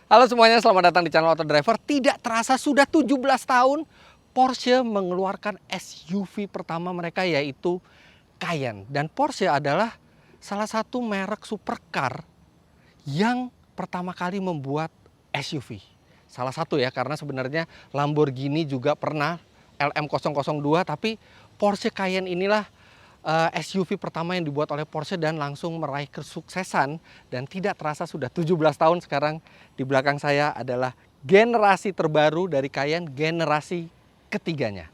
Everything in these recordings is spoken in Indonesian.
Halo semuanya, selamat datang di channel Auto Driver. Tidak terasa sudah 17 tahun Porsche mengeluarkan SUV pertama mereka, yaitu Cayenne. Dan Porsche adalah salah satu merek supercar yang pertama kali membuat SUV. Salah satu ya, karena sebenarnya Lamborghini juga pernah LM002, tapi Porsche Cayenne inilah SUV pertama yang dibuat oleh Porsche dan langsung meraih kesuksesan. Dan tidak terasa sudah 17 tahun sekarang. Di belakang saya adalah generasi terbaru dari Cayenne, generasi ketiganya.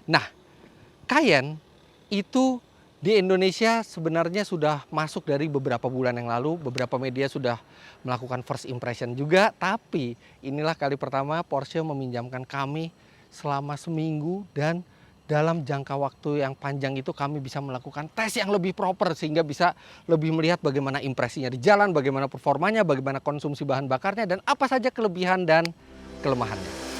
Nah, Cayenne itu di Indonesia sebenarnya sudah masuk dari beberapa bulan yang lalu. Beberapa media sudah melakukan first impression juga. Tapi inilah kali pertama Porsche meminjamkan kami selama seminggu, dan dalam jangka waktu yang panjang itu kami bisa melakukan tes yang lebih proper sehingga bisa lebih melihat bagaimana impresinya di jalan, bagaimana performanya, bagaimana konsumsi bahan bakarnya, dan apa saja kelebihan dan kelemahannya.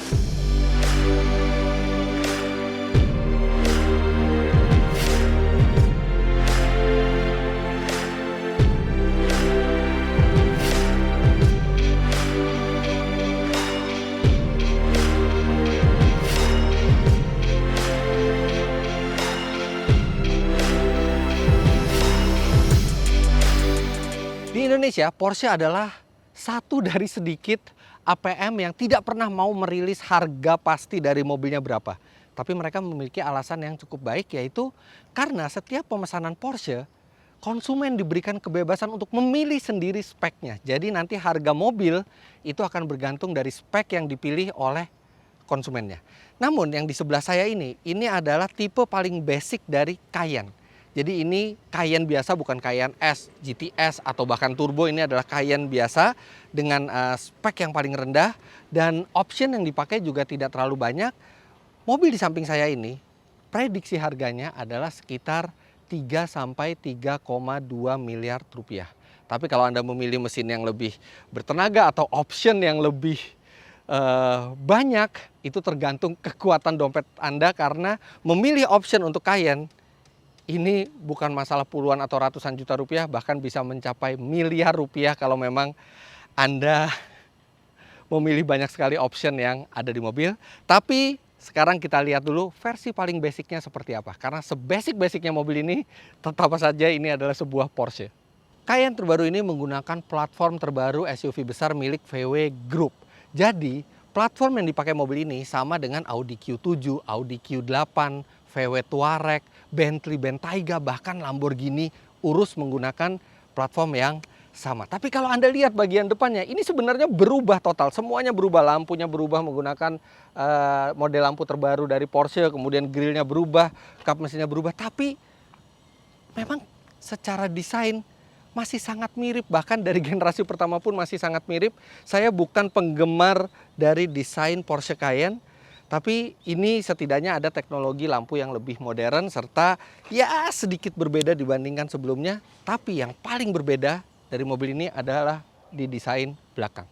Di Indonesia, Porsche adalah satu dari sedikit APM yang tidak pernah mau merilis harga pasti dari mobilnya berapa. Tapi mereka memiliki alasan yang cukup baik, yaitu karena setiap pemesanan Porsche, konsumen diberikan kebebasan untuk memilih sendiri speknya. Jadi nanti harga mobil itu akan bergantung dari spek yang dipilih oleh konsumennya. Namun yang di sebelah saya ini adalah tipe paling basic dari Cayenne. Jadi ini Cayenne biasa, bukan Cayenne S, GTS, atau bahkan turbo. Ini adalah Cayenne biasa dengan spek yang paling rendah, dan option yang dipakai juga tidak terlalu banyak. Mobil di samping saya ini, prediksi harganya adalah sekitar 3 sampai 3,2 miliar rupiah. Tapi kalau Anda memilih mesin yang lebih bertenaga atau option yang lebih banyak, itu tergantung kekuatan dompet Anda, karena memilih option untuk Cayenne ini bukan masalah puluhan atau ratusan juta rupiah, bahkan bisa mencapai miliar rupiah kalau memang Anda memilih banyak sekali option yang ada di mobil. Tapi sekarang kita lihat dulu versi paling basicnya seperti apa. Karena sebasic-basicnya mobil ini, tetap saja ini adalah sebuah Porsche. Cayenne terbaru ini menggunakan platform terbaru SUV besar milik VW Group. Jadi, platform yang dipakai mobil ini sama dengan Audi Q7, Audi Q8, VW Touareg, Bentley Bentayga, bahkan Lamborghini Urus menggunakan platform yang sama. Tapi kalau Anda lihat bagian depannya, ini sebenarnya berubah total. Semuanya berubah, lampunya berubah menggunakan model lampu terbaru dari Porsche, kemudian grillnya berubah, kap mesinnya berubah. Tapi memang secara desain masih sangat mirip, bahkan dari generasi pertama pun masih sangat mirip. Saya bukan penggemar dari desain Porsche Cayenne, tapi ini setidaknya ada teknologi lampu yang lebih modern serta ya sedikit berbeda dibandingkan sebelumnya. Tapi yang paling berbeda dari mobil ini adalah di desain belakang.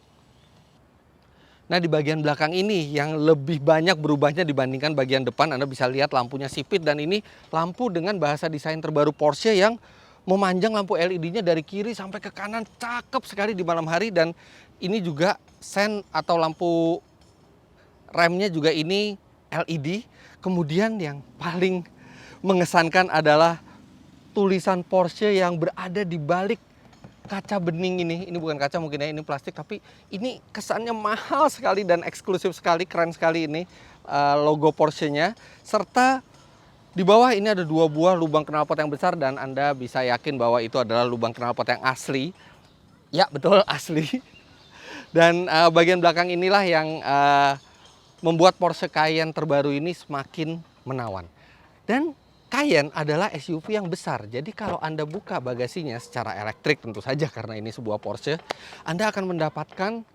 Nah, di bagian belakang ini yang lebih banyak berubahnya dibandingkan bagian depan. Anda bisa lihat lampunya sipit, dan ini lampu dengan bahasa desain terbaru Porsche yang memanjang lampu LED-nya dari kiri sampai ke kanan. Cakep sekali di malam hari. Dan ini juga sen atau lampu remnya juga ini LED. Kemudian yang paling mengesankan adalah tulisan Porsche yang berada di balik kaca bening ini. Ini bukan kaca mungkin ya, ini plastik, tapi ini kesannya mahal sekali dan eksklusif sekali, keren sekali ini logo Porsche-nya. Serta di bawah ini ada 2 buah lubang knalpot yang besar, dan Anda bisa yakin bahwa itu adalah lubang knalpot yang asli. Ya, betul, asli. Dan bagian belakang inilah yang membuat Porsche Cayenne terbaru ini semakin menawan. Dan Cayenne adalah SUV yang besar. Jadi kalau Anda buka bagasinya secara elektrik, tentu saja karena ini sebuah Porsche, Anda akan mendapatkan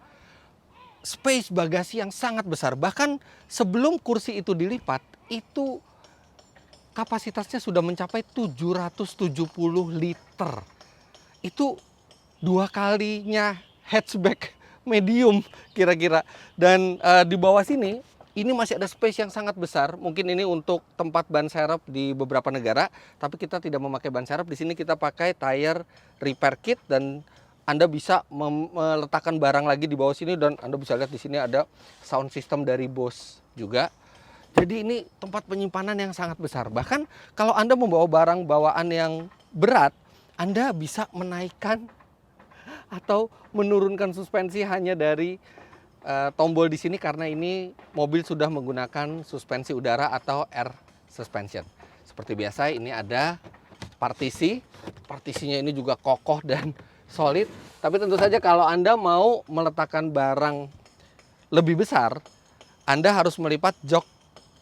space bagasi yang sangat besar. Bahkan sebelum kursi itu dilipat, itu kapasitasnya sudah mencapai 770 liter. Itu 2 kalinya hatchback medium kira-kira. Dan di bawah sini ini masih ada space yang sangat besar. Mungkin ini untuk tempat ban serep di beberapa negara, tapi kita tidak memakai ban serep. Di sini kita pakai tire repair kit, dan Anda bisa meletakkan barang lagi di bawah sini, dan Anda bisa lihat di sini ada sound system dari Bose juga. Jadi ini tempat penyimpanan yang sangat besar. Bahkan kalau Anda membawa barang bawaan yang berat, Anda bisa menaikkan atau menurunkan suspensi hanya dari tombol di sini, karena ini mobil sudah menggunakan suspensi udara atau air suspension. Seperti biasa, ini ada partisi. Partisinya ini juga kokoh dan solid. Tapi tentu saja kalau Anda mau meletakkan barang lebih besar, Anda harus melipat jok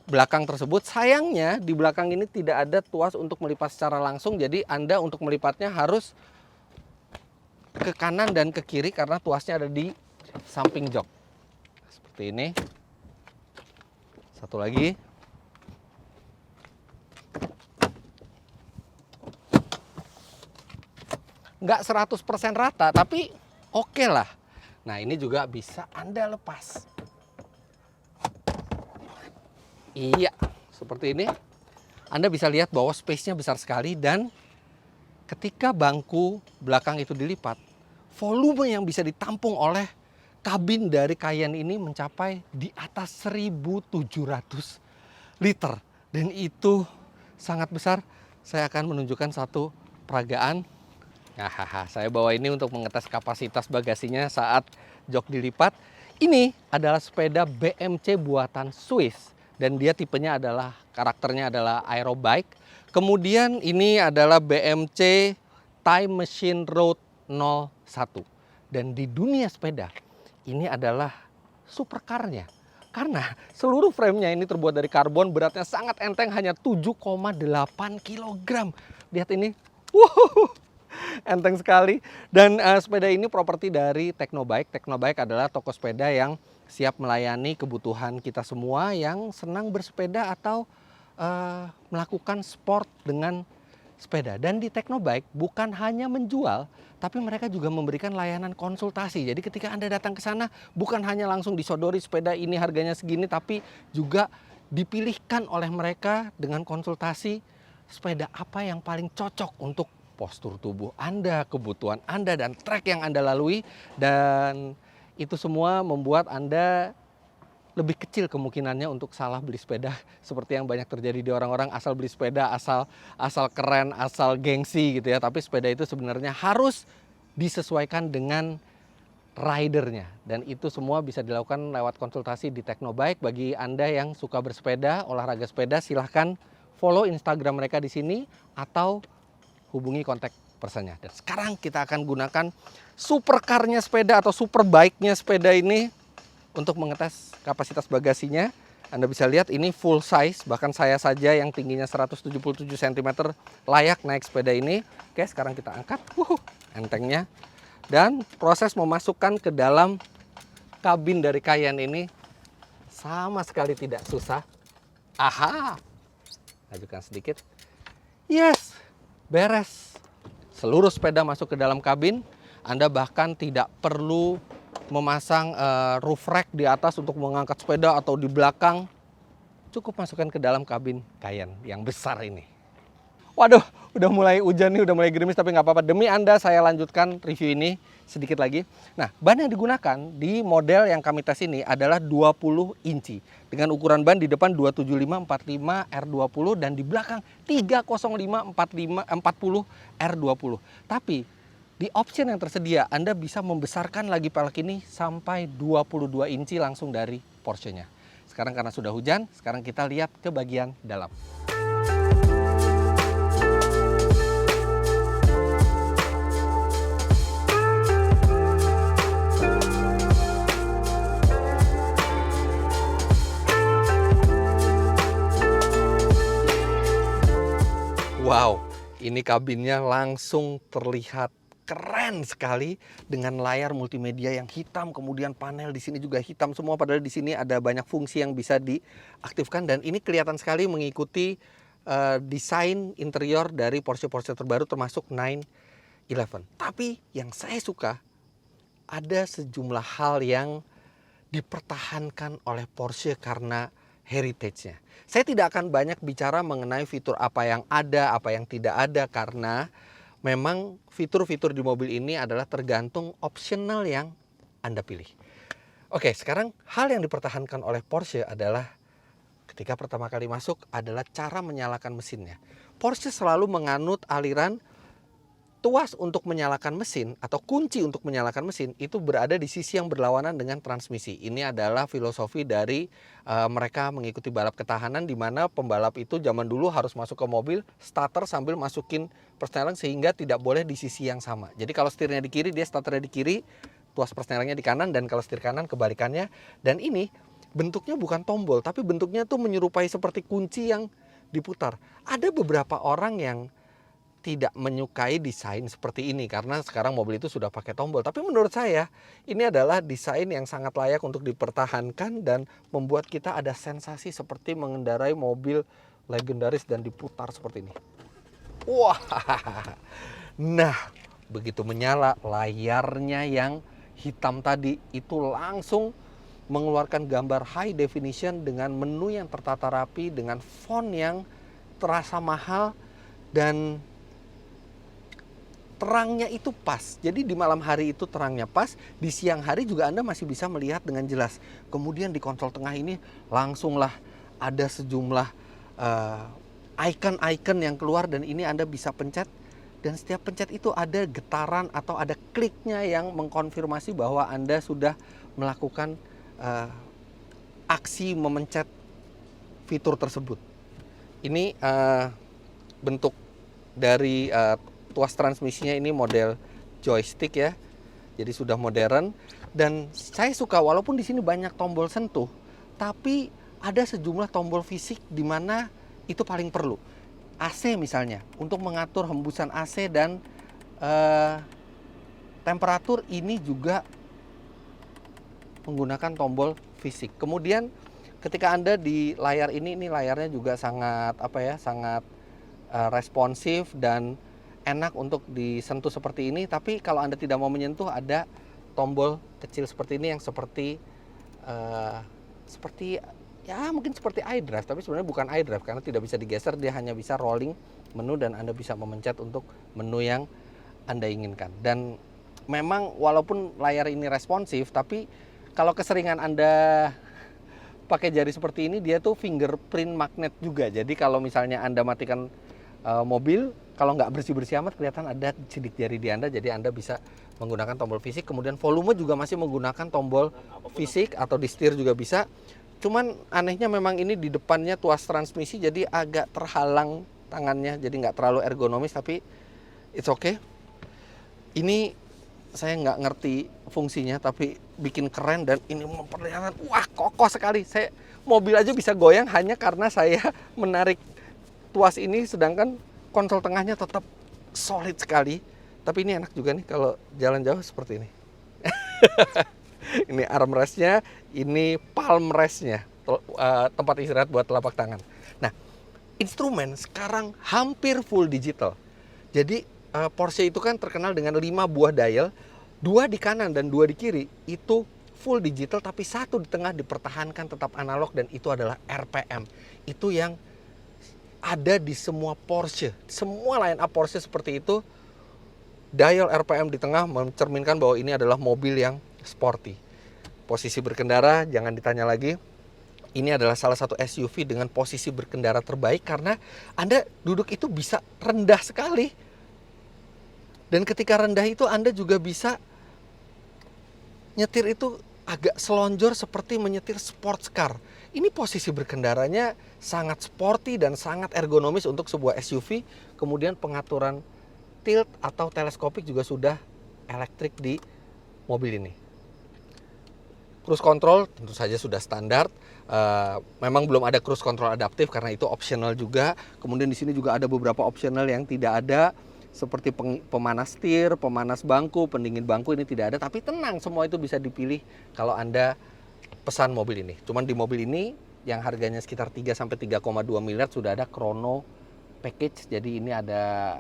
belakang tersebut. Sayangnya di belakang ini tidak ada tuas untuk melipat secara langsung, jadi Anda untuk melipatnya harus ke kanan dan ke kiri karena tuasnya ada di samping jok. Seperti ini. Satu lagi. Nggak 100% rata, tapi oke lah. Nah, ini juga bisa Anda lepas. Iya, seperti ini. Anda bisa lihat bahwa space-nya besar sekali, dan ketika bangku belakang itu dilipat, volume yang bisa ditampung oleh kabin dari Cayenne ini mencapai di atas 1.700 liter. Dan itu sangat besar. Saya akan menunjukkan satu peragaan. Nah, saya bawa ini untuk mengetes kapasitas bagasinya saat jok dilipat. Ini adalah sepeda BMC buatan Swiss. Dan dia tipenya adalah, karakternya adalah aerobike. Kemudian ini adalah BMC Time Machine Road 01. Dan di dunia sepeda, ini adalah supercar-nya. Karena seluruh frame-nya ini terbuat dari karbon, beratnya sangat enteng, hanya 7,8 kg. Lihat ini, wow, enteng sekali. Dan sepeda ini properti dari Teknobike. Teknobike adalah toko sepeda yang siap melayani kebutuhan kita semua yang senang bersepeda atau melakukan sport dengan sepeda. Dan di Teknobike bukan hanya menjual, tapi mereka juga memberikan layanan konsultasi. Jadi ketika Anda datang ke sana, bukan hanya langsung disodori sepeda ini harganya segini, tapi juga dipilihkan oleh mereka dengan konsultasi sepeda apa yang paling cocok untuk postur tubuh Anda, kebutuhan Anda, dan trek yang Anda lalui. Dan itu semua membuat Anda lebih kecil kemungkinannya untuk salah beli sepeda, seperti yang banyak terjadi di orang-orang asal beli sepeda, asal keren, asal gengsi gitu ya. Tapi sepeda itu sebenarnya harus disesuaikan dengan ridernya, dan itu semua bisa dilakukan lewat konsultasi di Teknobike. Bagi Anda yang suka bersepeda, olahraga sepeda, silahkan follow Instagram mereka di sini atau hubungi kontak personnya. Dan sekarang kita akan gunakan supercar-nya sepeda atau superbike-nya sepeda ini untuk mengetes kapasitas bagasinya. Anda bisa lihat ini full size, bahkan saya saja yang tingginya 177 cm layak naik sepeda ini. Oke, sekarang kita angkat entengnya. Dan proses memasukkan ke dalam kabin dari Cayenne ini sama sekali tidak susah. Aha, ajukan sedikit. Yes, beres. Seluruh sepeda masuk ke dalam kabin. Anda bahkan tidak perlu memasang roof rack di atas untuk mengangkat sepeda atau di belakang. Cukup masukkan ke dalam kabin Cayenne yang besar ini. Waduh, udah mulai hujan nih, udah mulai gerimis, tapi nggak apa-apa. Demi Anda saya lanjutkan review ini sedikit lagi. Nah, ban yang digunakan di model yang kami tes ini adalah 20 inci. Dengan ukuran ban di depan 275/45 R20 dan di belakang 305/40 R20. Tapi di option yang tersedia, Anda bisa membesarkan lagi pelek ini sampai 22 inci langsung dari Porsche-nya. Sekarang karena sudah hujan, sekarang kita lihat ke bagian dalam. Wow, ini kabinnya langsung terlihat keren sekali dengan layar multimedia yang hitam, kemudian panel di sini juga hitam semua, padahal di sini ada banyak fungsi yang bisa diaktifkan, dan ini kelihatan sekali mengikuti desain interior dari Porsche terbaru termasuk 911. Tapi yang saya suka, ada sejumlah hal yang dipertahankan oleh Porsche karena heritage-nya. Saya tidak akan banyak bicara mengenai fitur apa yang ada, apa yang tidak ada, karena memang fitur-fitur di mobil ini adalah tergantung optional yang Anda pilih. Oke, sekarang hal yang dipertahankan oleh Porsche adalah ketika pertama kali masuk adalah cara menyalakan mesinnya. Porsche selalu menganut aliran tuas untuk menyalakan mesin atau kunci untuk menyalakan mesin itu berada di sisi yang berlawanan dengan transmisi. Ini adalah filosofi dari mereka mengikuti balap ketahanan, di mana pembalap itu zaman dulu harus masuk ke mobil starter sambil masukin persneling sehingga tidak boleh di sisi yang sama. Jadi kalau setirnya di kiri, dia starternya di kiri, tuas persnelingnya di kanan, dan kalau setir kanan kebalikannya. Dan ini bentuknya bukan tombol, tapi bentuknya tuh menyerupai seperti kunci yang diputar. Ada beberapa orang yang tidak menyukai desain seperti ini karena sekarang mobil itu sudah pakai tombol. Tapi menurut saya ini adalah desain yang sangat layak untuk dipertahankan dan membuat kita ada sensasi seperti mengendarai mobil legendaris dan diputar seperti ini. Wah, nah begitu menyala layarnya yang hitam tadi itu langsung mengeluarkan gambar high definition dengan menu yang tertata rapi, dengan font yang terasa mahal, dan terangnya itu pas. Jadi di malam hari itu terangnya pas, di siang hari juga Anda masih bisa melihat dengan jelas. Kemudian di konsol tengah ini langsunglah ada sejumlah icon-icon yang keluar, dan ini Anda bisa pencet, dan setiap pencet itu ada getaran atau ada kliknya yang mengkonfirmasi bahwa Anda sudah melakukan aksi memencet fitur tersebut. Ini bentuk dari tuas transmisinya, ini model joystick ya. Jadi sudah modern, dan saya suka walaupun di sini banyak tombol sentuh, tapi ada sejumlah tombol fisik di mana itu paling perlu. AC misalnya, untuk mengatur hembusan AC dan temperatur, ini juga menggunakan tombol fisik. Kemudian ketika Anda di layar ini layarnya juga sangat sangat responsif dan enak untuk disentuh seperti ini. Tapi kalau Anda tidak mau menyentuh, ada tombol kecil seperti ini yang seperti ya mungkin seperti iDrive, tapi sebenarnya bukan iDrive karena tidak bisa digeser, dia hanya bisa rolling menu dan Anda bisa memencet untuk menu yang Anda inginkan. Dan memang walaupun layar ini responsif, tapi kalau keseringan Anda pakai jari seperti ini, dia tuh fingerprint magnet juga. Jadi kalau misalnya Anda matikan mobil, kalau nggak bersih-bersih amat kelihatan ada sidik jari di Anda, jadi Anda bisa menggunakan tombol fisik. Kemudian volume juga masih menggunakan tombol fisik, atau di setir juga bisa. Cuman anehnya memang ini di depannya tuas transmisi, jadi agak terhalang tangannya, jadi nggak terlalu ergonomis, tapi it's okay. Ini saya nggak ngerti fungsinya, tapi bikin keren, dan ini memperlihatkan, wah kokoh sekali. Mobil aja bisa goyang hanya karena saya menarik tuas ini, sedangkan konsol tengahnya tetap solid sekali. Tapi ini enak juga nih kalau jalan jauh seperti ini. Ini armrestnya, ini palm restnya, tempat istirahat buat telapak tangan. Nah, instrumen sekarang hampir full digital. Jadi Porsche itu kan terkenal dengan 5 buah dial, 2 di kanan dan 2 di kiri itu full digital, tapi 1 di tengah dipertahankan tetap analog, dan itu adalah RPM. Itu yang ada di semua Porsche. Semua line up Porsche seperti itu. Dial RPM di tengah mencerminkan bahwa ini adalah mobil yang sporty. Posisi berkendara jangan ditanya lagi. Ini adalah salah satu SUV dengan posisi berkendara terbaik karena Anda duduk itu bisa rendah sekali. Dan ketika rendah itu Anda juga bisa nyetir itu agak selonjor seperti menyetir sports car. Ini posisi berkendaranya sangat sporty dan sangat ergonomis untuk sebuah SUV. Kemudian pengaturan tilt atau teleskopik juga sudah elektrik di mobil ini. Cruise control tentu saja sudah standar. Memang belum ada cruise control adaptif karena itu optional juga. Kemudian di sini juga ada beberapa optional yang tidak ada, seperti pemanas setir, pemanas bangku, pendingin bangku, ini tidak ada. Tapi tenang, semua itu bisa dipilih kalau Anda pesan mobil ini. Cuman di mobil ini yang harganya sekitar 3-3,2 miliar sudah ada chrono package. Jadi ini ada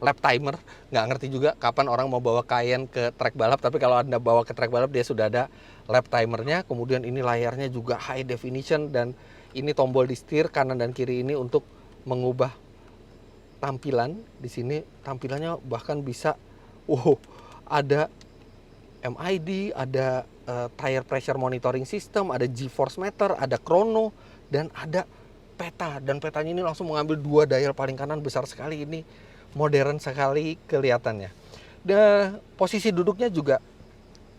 lap timer. Nggak ngerti juga kapan orang mau bawa Cayenne ke track balap, tapi kalau Anda bawa ke track balap dia sudah ada lap timernya. Kemudian ini layarnya juga high definition, dan ini tombol di setir kanan dan kiri ini untuk mengubah tampilan di sini, tampilannya bahkan bisa, wow, ada MID, ada tire pressure monitoring system, ada G-force meter, ada chrono, dan ada peta. Dan petanya ini langsung mengambil 2 dial paling kanan, besar sekali, ini modern sekali kelihatannya. Dan posisi duduknya juga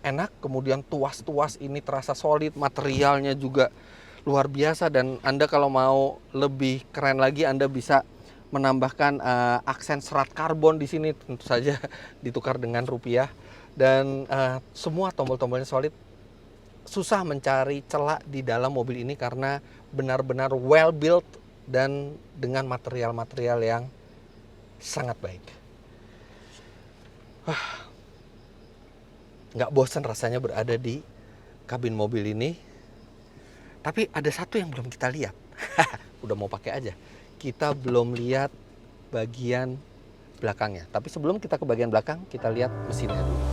enak, kemudian tuas-tuas ini terasa solid, materialnya juga luar biasa. Dan Anda kalau mau lebih keren lagi, Anda bisa menambahkan aksen serat karbon di sini, tentu saja ditukar dengan rupiah. Dan semua tombol-tombolnya solid. Susah mencari celah di dalam mobil ini karena benar-benar well built dan dengan material-material yang sangat baik. Nggak bosan rasanya berada di kabin mobil ini. Tapi ada satu yang belum kita lihat. Udah mau pakai aja. Kita belum lihat bagian belakangnya. Tapi sebelum kita ke bagian belakang, kita lihat mesinnya dulu.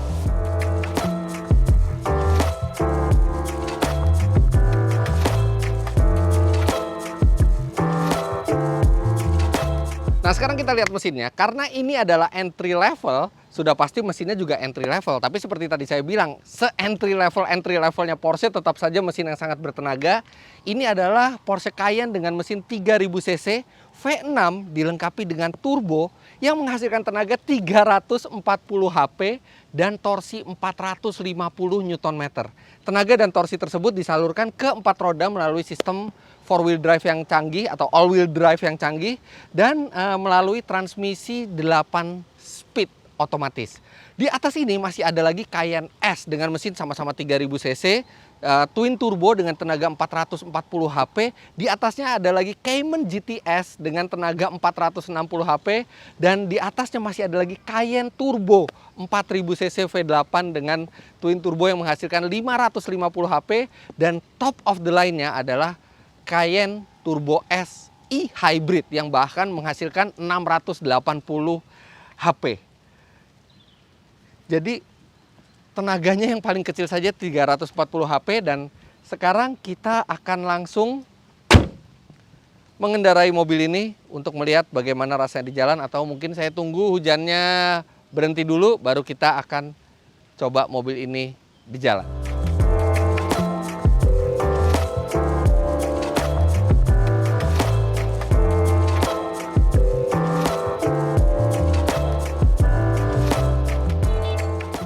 Nah, sekarang kita lihat mesinnya. Karena ini adalah entry level, sudah pasti mesinnya juga entry level. Tapi seperti tadi saya bilang, entry levelnya Porsche tetap saja mesin yang sangat bertenaga. Ini adalah Porsche Cayenne dengan mesin 3000 cc V6 dilengkapi dengan turbo yang menghasilkan tenaga 340 HP dan torsi 450 Nm. Tenaga dan torsi tersebut disalurkan ke 4 roda melalui sistem 4-wheel drive yang canggih atau all-wheel drive yang canggih dan melalui transmisi 8 speed otomatis. Di atas ini masih ada lagi Cayenne S dengan mesin sama-sama 3000 cc, twin turbo dengan tenaga 440 HP. Di atasnya ada lagi Cayman GTS dengan tenaga 460 HP dan di atasnya masih ada lagi Cayenne Turbo 4000 cc V8 dengan twin turbo yang menghasilkan 550 HP dan top of the line-nya adalah Cayenne Turbo S e-hybrid yang bahkan menghasilkan 680 HP. Jadi tenaganya yang paling kecil saja 340 HP dan sekarang kita akan langsung mengendarai mobil ini untuk melihat bagaimana rasanya di jalan, atau mungkin saya tunggu hujannya berhenti dulu baru kita akan coba mobil ini di jalan.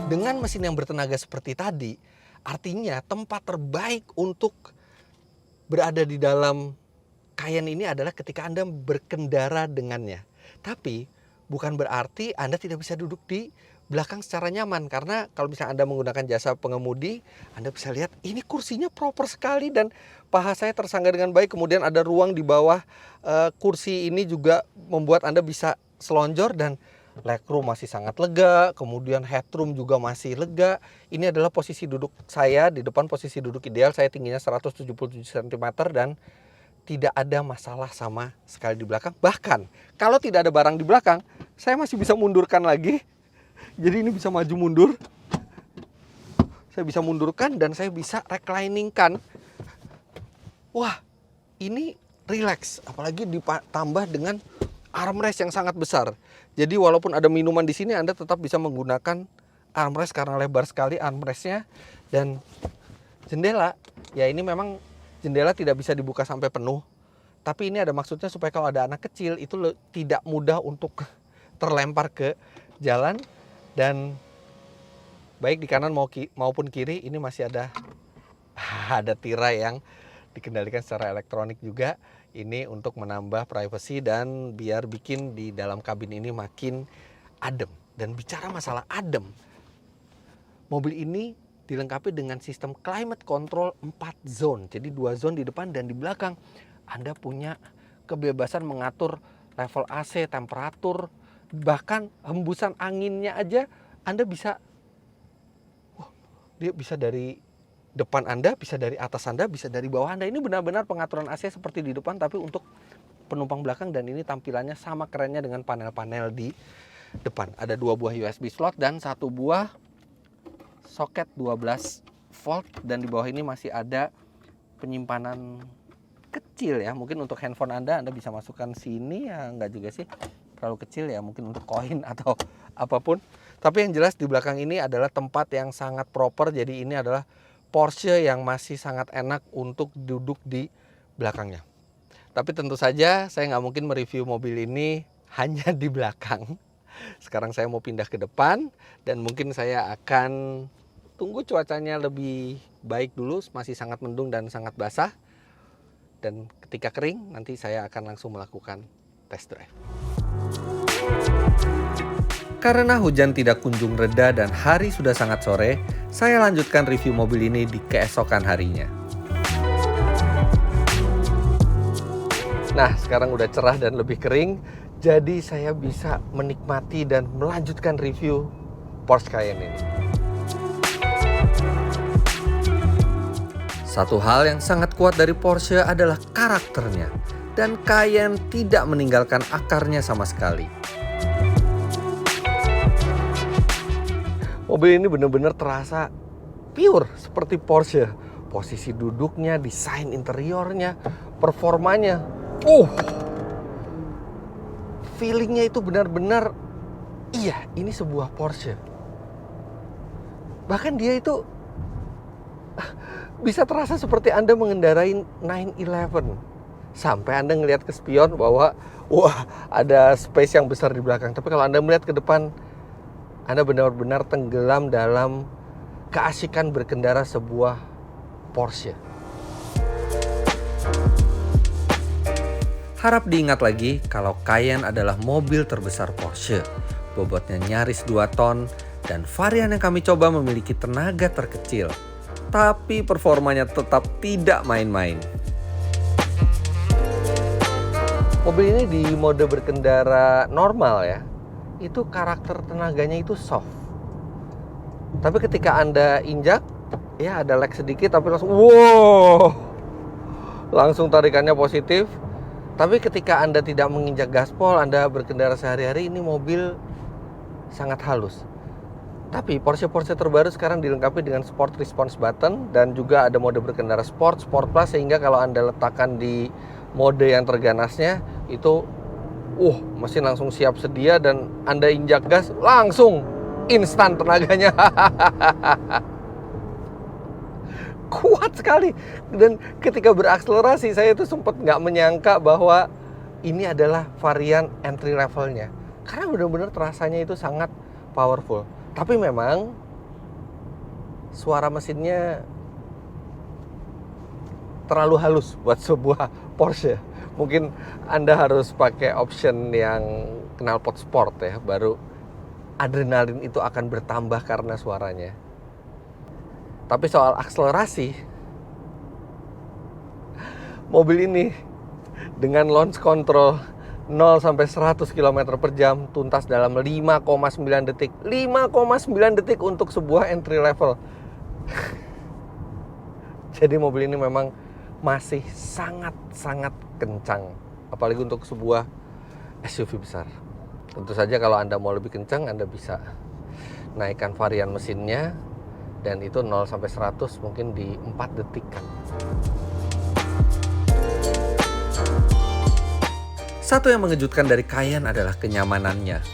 Dengan mesin yang bertenaga seperti tadi, artinya tempat terbaik untuk berada di dalam Cayenne ini adalah ketika Anda berkendara dengannya. Tapi bukan berarti Anda tidak bisa duduk di belakang secara nyaman. Karena kalau misalnya Anda menggunakan jasa pengemudi, Anda bisa lihat ini kursinya proper sekali dan paha saya tersangga dengan baik. Kemudian ada ruang di bawah kursi ini juga membuat Anda bisa selonjor dan legroom masih sangat lega, kemudian headroom juga masih lega. Ini adalah posisi duduk saya, di depan posisi duduk ideal. Saya tingginya 177 cm dan tidak ada masalah sama sekali di belakang. Bahkan kalau tidak ada barang di belakang, saya masih bisa mundurkan lagi. Jadi ini bisa maju mundur. Saya bisa mundurkan dan saya bisa recliningkan. Wah, ini relax, apalagi ditambah dengan armrest yang sangat besar. Jadi walaupun ada minuman di sini, Anda tetap bisa menggunakan armrest karena lebar sekali armrestnya. Dan jendela, ya ini memang jendela tidak bisa dibuka sampai penuh. Tapi ini ada maksudnya supaya kalau ada anak kecil itu tidak mudah untuk terlempar ke jalan. Dan baik di kanan maupun kiri ini masih ada tirai yang dikendalikan secara elektronik juga. Ini untuk menambah privasi dan biar bikin di dalam kabin ini makin adem. Dan bicara masalah adem, mobil ini dilengkapi dengan sistem climate control 4 zone. Jadi 2 zone di depan dan di belakang. Anda punya kebebasan mengatur level AC, temperatur, bahkan hembusan anginnya aja Anda bisa, dia bisa dari depan Anda, bisa dari atas Anda, bisa dari bawah Anda. Ini benar-benar pengaturan AC seperti di depan tapi untuk penumpang belakang, dan ini tampilannya sama kerennya dengan panel-panel di depan. Ada 2 buah USB slot dan 1 buah soket 12 volt dan di bawah ini masih ada penyimpanan kecil ya. Mungkin untuk handphone Anda bisa masukkan sini, ya enggak juga sih. terlalu kecil ya mungkin untuk koin atau apapun. Tapi yang jelas di belakang ini adalah tempat yang sangat proper. Jadi ini adalah Porsche yang masih sangat enak untuk duduk di belakangnya. Tapi tentu saja saya nggak mungkin mereview mobil ini hanya di belakang. Sekarang saya mau pindah ke depan dan mungkin saya akan tunggu cuacanya lebih baik dulu. Masih sangat mendung dan sangat basah. Dan ketika kering nanti saya akan langsung melakukan test drive. Karena hujan tidak kunjung reda dan hari sudah sangat sore, saya lanjutkan review mobil ini di keesokan harinya. Nah, sekarang udah cerah dan lebih kering, jadi saya bisa menikmati dan melanjutkan review Porsche Cayenne ini. Satu hal yang sangat kuat dari Porsche adalah karakternya, dan Cayenne tidak meninggalkan akarnya sama sekali. Mobil ini benar-benar terasa pure seperti Porsche. Posisi duduknya, desain interiornya, performanya. Feelingnya itu benar-benar, iya ini sebuah Porsche. Bahkan dia itu bisa terasa seperti Anda mengendarai 911. Sampai Anda ngelihat ke spion bahwa wah ada space yang besar di belakang. Tapi kalau Anda melihat ke depan, Anda benar-benar tenggelam dalam keasikan berkendara sebuah Porsche. Harap diingat lagi kalau Cayenne adalah mobil terbesar Porsche. Bobotnya nyaris 2 ton dan varian yang kami coba memiliki tenaga terkecil. Tapi performanya tetap tidak main-main. Mobil ini di mode berkendara normal ya, itu karakter tenaganya itu soft. Tapi ketika Anda injak, ya ada lag sedikit tapi langsung wow, langsung tarikannya positif. Tapi ketika Anda tidak menginjak gaspol, Anda berkendara sehari-hari, ini mobil sangat halus. Tapi Porsche terbaru sekarang dilengkapi dengan Sport Response Button dan juga ada mode berkendara Sport, Sport Plus, sehingga kalau Anda letakkan di mode yang terganasnya itu mesin langsung siap sedia dan Anda injak gas langsung instan tenaganya. Kuat sekali. Dan ketika berakselerasi saya itu sempat nggak menyangka bahwa ini adalah varian entry levelnya, karena benar-benar terasanya itu sangat powerful. Tapi memang suara mesinnya terlalu halus buat sebuah Porsche. Mungkin Anda harus pakai option yang knalpot sport ya, baru adrenalin itu akan bertambah karena suaranya. Tapi soal akselerasi, mobil ini dengan launch control 0 sampai 100 km per jam tuntas dalam 5,9 detik. 5,9 detik untuk sebuah entry level. Jadi mobil ini memang masih sangat-sangat kencang, apalagi untuk sebuah SUV besar. Tentu saja kalau Anda mau lebih kencang, Anda bisa naikkan varian mesinnya, dan itu 0 sampai 100 mungkin di 4 detik kan. Satu yang mengejutkan dari Cayenne adalah kenyamanannya.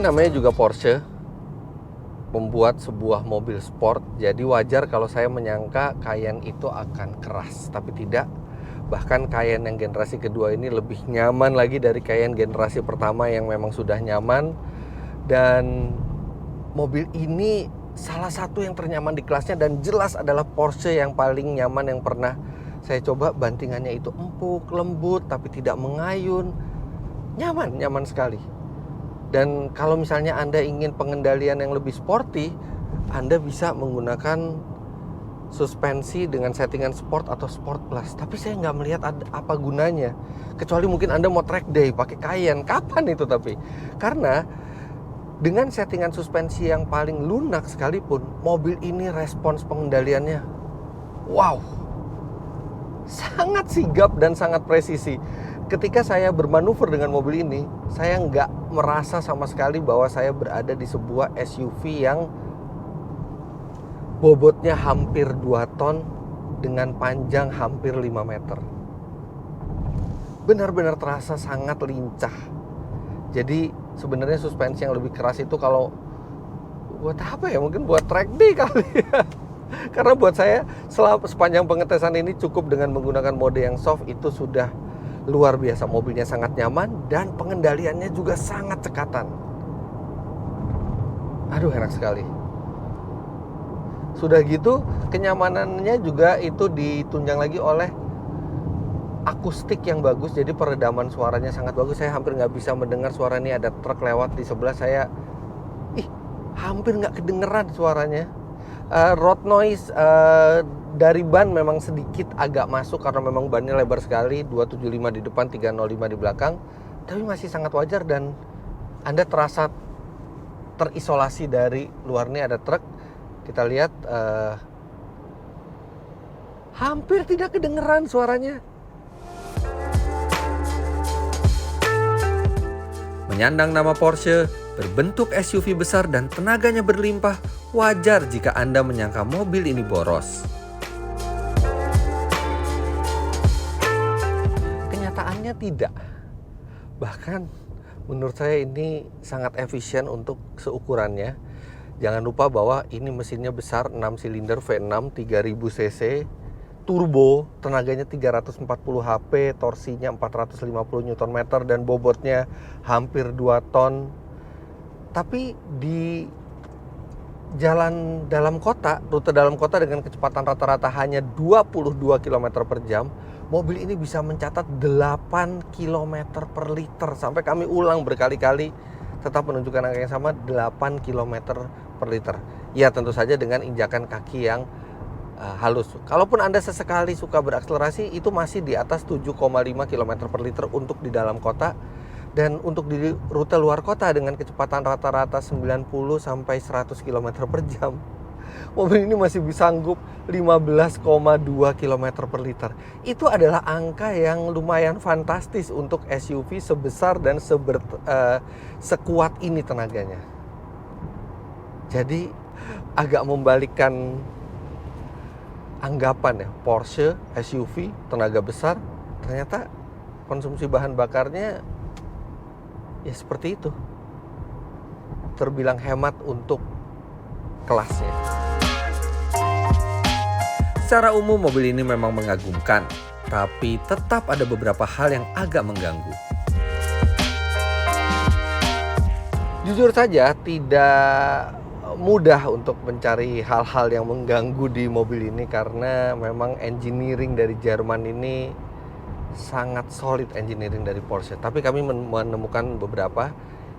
Namanya juga Porsche, membuat sebuah mobil sport, jadi wajar kalau saya menyangka Cayenne itu akan keras, tapi tidak. Bahkan Cayenne yang generasi kedua ini lebih nyaman lagi dari Cayenne generasi pertama yang memang sudah nyaman. Dan mobil ini salah satu yang ternyaman di kelasnya dan jelas adalah Porsche yang paling nyaman yang pernah saya coba. Bantingannya itu empuk, lembut, tapi tidak mengayun. Nyaman sekali. Dan kalau misalnya Anda ingin pengendalian yang lebih sporty, Anda bisa menggunakan suspensi dengan settingan sport atau sport plus. Tapi saya nggak melihat apa gunanya. Kecuali mungkin Anda mau track day pakai Cayenne. Kapan itu tapi? Karena dengan settingan suspensi yang paling lunak sekalipun, mobil ini respons pengendaliannya wow, sangat sigap dan sangat presisi. Ketika saya bermanuver dengan mobil ini, saya nggak merasa sama sekali bahwa saya berada di sebuah SUV yang bobotnya hampir 2 ton dengan panjang hampir 5 meter. benar-benar terasa sangat lincah. Jadi sebenarnya suspensi yang lebih keras itu kalau buat apa ya? Mungkin buat track day kali ya. Karena buat saya sepanjang pengetesan ini cukup dengan menggunakan mode yang soft itu sudah luar biasa. Mobilnya sangat nyaman dan pengendaliannya juga sangat cekatan. Aduh, enak sekali. Sudah gitu kenyamanannya juga itu ditunjang lagi oleh akustik yang bagus. Jadi peredaman suaranya sangat bagus. Saya hampir nggak bisa mendengar suara ini ada truk lewat di sebelah saya. Hampir nggak kedengeran suaranya. Road noise dari ban memang sedikit agak masuk karena memang bannya lebar sekali, 275 di depan, 305 di belakang. Tapi masih sangat wajar dan Anda terasa terisolasi dari luar. Nih ada truk. Kita lihat hampir tidak kedengeran suaranya. Menyandang nama Porsche, berbentuk SUV besar dan tenaganya berlimpah, wajar jika Anda menyangka mobil ini boros. Kenyataannya tidak. Bahkan menurut saya ini sangat efisien untuk seukurannya. Jangan lupa bahwa ini mesinnya besar, 6 silinder V6 3000 cc, turbo, tenaganya 340 HP, torsinya 450 Nm dan bobotnya hampir 2 ton. Tapi di jalan dalam kota, rute dalam kota dengan kecepatan rata-rata hanya 22 km per jam, mobil ini bisa mencatat 8 km per liter. Sampai kami ulang berkali-kali, tetap menunjukkan angka yang sama, 8 km per liter. Ya tentu saja dengan injakan kaki yang halus. Kalaupun Anda sesekali suka berakselerasi, itu masih di atas 7,5 km per liter untuk di dalam kota. Dan untuk di rute luar kota dengan kecepatan rata-rata 90 sampai 100 km per jam, mobil ini masih bisa sanggup 15,2 km per liter. Itu adalah angka yang lumayan fantastis untuk SUV sebesar dan sekuat ini tenaganya. Jadi agak membalikkan anggapan ya, Porsche SUV tenaga besar, ternyata konsumsi bahan bakarnya ya seperti itu. Terbilang hemat untuk kelasnya. Secara umum mobil ini memang mengagumkan, tapi tetap ada beberapa hal yang agak mengganggu. Jujur saja tidak mudah untuk mencari hal-hal yang mengganggu di mobil ini karena memang engineering dari Jerman ini sangat solid, engineering dari Porsche. Tapi kami menemukan beberapa.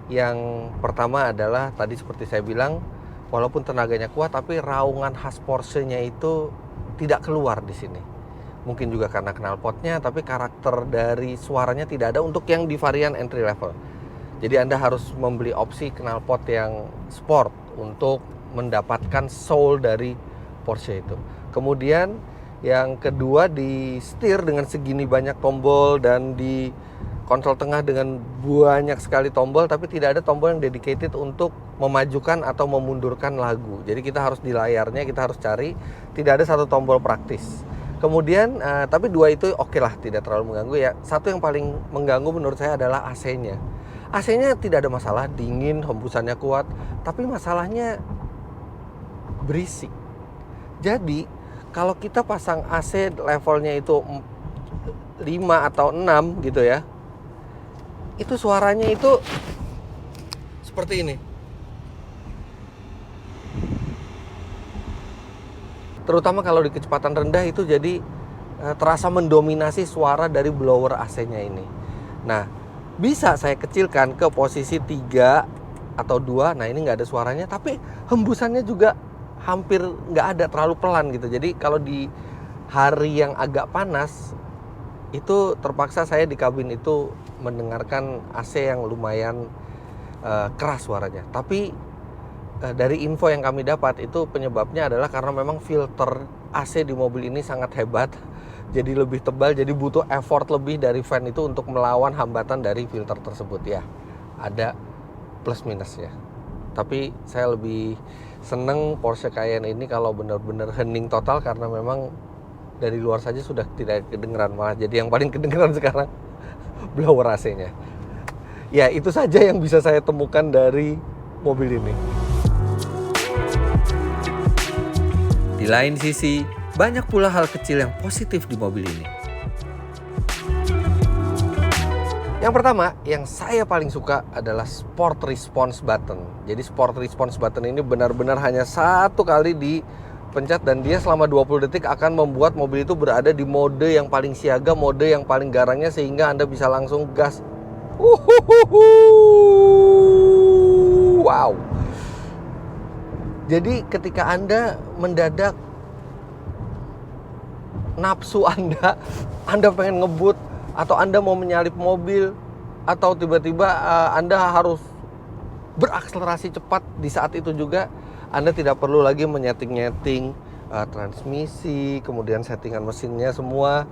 Yang pertama adalah tadi seperti saya bilang, walaupun tenaganya kuat tapi raungan khas Porsche-nya itu tidak keluar di sini. Mungkin juga karena knalpotnya, tapi karakter dari suaranya tidak ada untuk yang di varian entry level. Jadi Anda harus membeli opsi knalpot yang sport untuk mendapatkan soul dari Porsche itu. Kemudian yang kedua, di setir dengan segini banyak tombol dan di konsol tengah dengan banyak sekali tombol, tapi tidak ada tombol yang dedicated untuk memajukan atau memundurkan lagu. Jadi kita harus di layarnya, kita harus cari, tidak ada satu tombol praktis. Kemudian, tapi dua itu oke lah, tidak terlalu mengganggu ya. Satu yang paling mengganggu menurut saya adalah AC-nya. AC-nya tidak ada masalah, dingin, hembusannya kuat, tapi masalahnya berisik. Jadi kalau kita pasang AC levelnya itu 5 atau 6 gitu ya, itu suaranya itu seperti ini. Terutama kalau di kecepatan rendah itu jadi terasa mendominasi suara dari blower AC-nya ini. Nah, bisa saya kecilkan ke posisi 3 atau 2, nah ini nggak ada suaranya, tapi hembusannya juga hampir nggak ada, terlalu pelan gitu. Jadi kalau di hari yang agak panas, itu terpaksa saya di kabin itu mendengarkan AC yang lumayan keras suaranya. Tapi dari info yang kami dapat itu penyebabnya adalah karena memang filter AC di mobil ini sangat hebat. Jadi lebih tebal, jadi butuh effort lebih dari fan itu untuk melawan hambatan dari filter tersebut ya. Ada plus minusnya. Tapi saya lebih seneng Porsche Cayenne ini kalau benar-benar hening total, karena memang dari luar saja sudah tidak kedengeran, malah jadi yang paling kedengeran sekarang blower AC-nya. Ya, itu saja yang bisa saya temukan dari mobil ini. Di lain sisi, banyak pula hal kecil yang positif di mobil ini. Yang pertama, yang saya paling suka adalah Sport Response Button. Jadi Sport Response Button ini benar-benar hanya satu kali dipencet dan dia selama 20 detik akan membuat mobil itu berada di mode yang paling siaga, mode yang paling garangnya, sehingga Anda bisa langsung gas. Wow. Jadi ketika Anda mendadak nafsu Anda pengen ngebut, atau Anda mau menyalip mobil, atau tiba-tiba Anda harus berakselerasi cepat, di saat itu juga Anda tidak perlu lagi menyeting-nyeting transmisi, kemudian settingan mesinnya semua.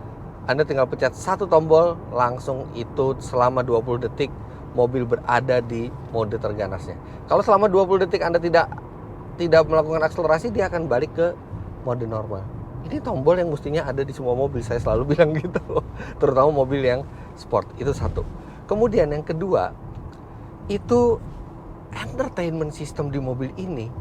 Anda tinggal pencet satu tombol, langsung itu selama 20 detik mobil berada di mode terganasnya. Kalau selama 20 detik Anda tidak melakukan akselerasi, dia akan balik ke mode normal. Ini tombol yang mestinya ada di semua mobil, saya selalu bilang gitu. Terutama mobil yang sport, itu satu. Kemudian yang kedua, itu entertainment system di mobil ini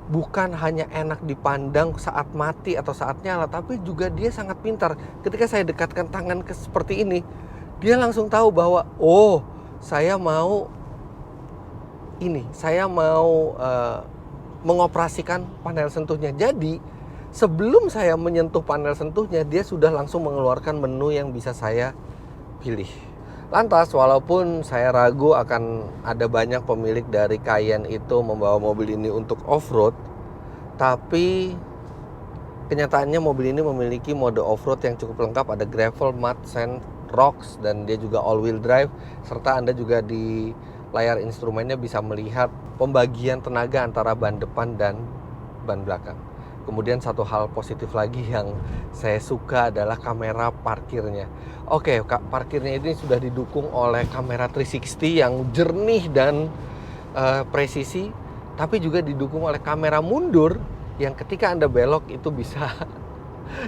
bukan hanya enak dipandang saat mati atau saat nyala, tapi juga dia sangat pintar. Ketika saya dekatkan tangan ke seperti ini, dia langsung tahu bahwa, oh, saya mau mengoperasikan panel sentuhnya. Jadi sebelum saya menyentuh panel sentuhnya, dia sudah langsung mengeluarkan menu yang bisa saya pilih. Lantas, walaupun saya ragu akan ada banyak pemilik dari Cayenne itu membawa mobil ini untuk off-road, tapi kenyataannya mobil ini memiliki mode off-road yang cukup lengkap. Ada gravel, mud, sand, rocks, dan dia juga all-wheel drive. Serta Anda juga di layar instrumennya bisa melihat pembagian tenaga antara ban depan dan ban belakang. Kemudian satu hal positif lagi yang saya suka adalah kamera parkirnya. Oke, parkirnya ini sudah didukung oleh kamera 360 yang jernih dan presisi, tapi juga didukung oleh kamera mundur yang ketika Anda belok itu bisa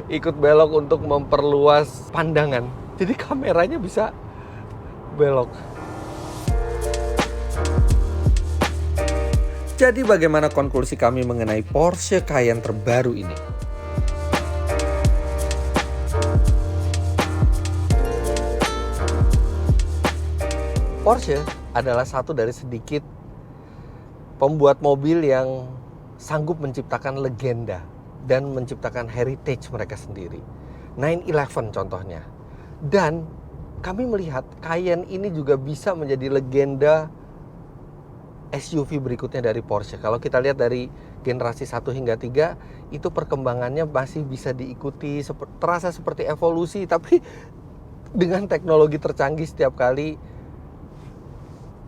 ikut belok untuk memperluas pandangan. Jadi kameranya bisa belok. Jadi bagaimana konklusi kami mengenai Porsche Cayenne terbaru ini? Porsche adalah satu dari sedikit pembuat mobil yang sanggup menciptakan legenda dan menciptakan heritage mereka sendiri. 911 contohnya. Dan kami melihat Cayenne ini juga bisa menjadi legenda SUV berikutnya dari Porsche. Kalau kita lihat dari generasi 1 hingga 3, itu perkembangannya masih bisa diikuti, terasa seperti evolusi, tapi dengan teknologi tercanggih setiap kali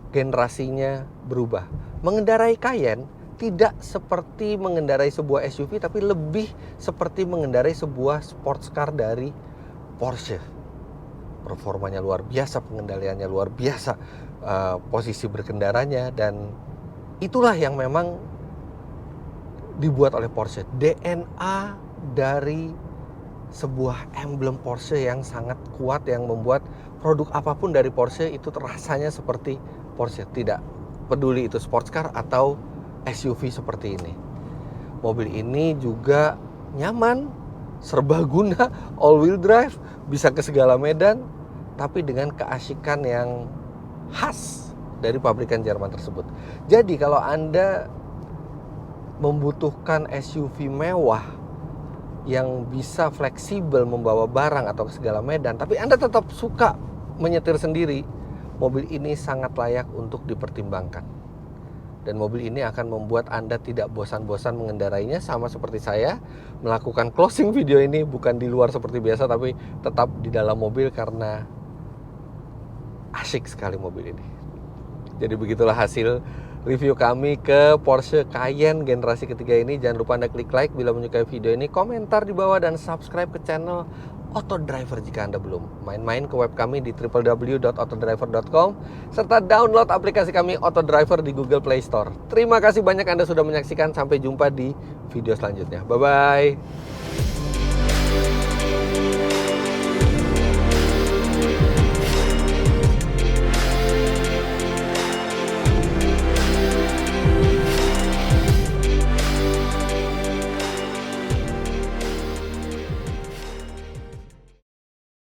generasinya berubah. Mengendarai Cayenne tidak seperti mengendarai sebuah SUV, tapi lebih seperti mengendarai sebuah sports car dari Porsche. Performanya luar biasa, pengendaliannya luar biasa, posisi berkendaranya, dan itulah yang memang dibuat oleh Porsche. DNA dari sebuah emblem Porsche yang sangat kuat, yang membuat produk apapun dari Porsche itu terasanya seperti Porsche. Tidak peduli itu sports car atau SUV seperti ini. Mobil ini juga nyaman, serbaguna, all wheel drive, bisa ke segala medan, tapi dengan keasikan yang khas dari pabrikan Jerman tersebut. Jadi kalau Anda membutuhkan SUV mewah yang bisa fleksibel membawa barang atau ke segala medan, tapi Anda tetap suka menyetir sendiri, mobil ini sangat layak untuk dipertimbangkan. Dan mobil ini akan membuat Anda tidak bosan-bosan mengendarainya, sama seperti saya melakukan closing video ini bukan di luar seperti biasa, tapi tetap di dalam mobil karena asyik sekali mobil ini. Jadi begitulah hasil review kami ke Porsche Cayenne generasi ketiga ini. Jangan lupa Anda klik like bila menyukai video ini, komentar di bawah, dan subscribe ke channel Autodriver jika Anda belum. Main-main ke web kami di www.autodriver.com, serta download aplikasi kami Autodriver di Google Play Store. Terima kasih banyak Anda sudah menyaksikan. Sampai jumpa di video selanjutnya. Bye-bye.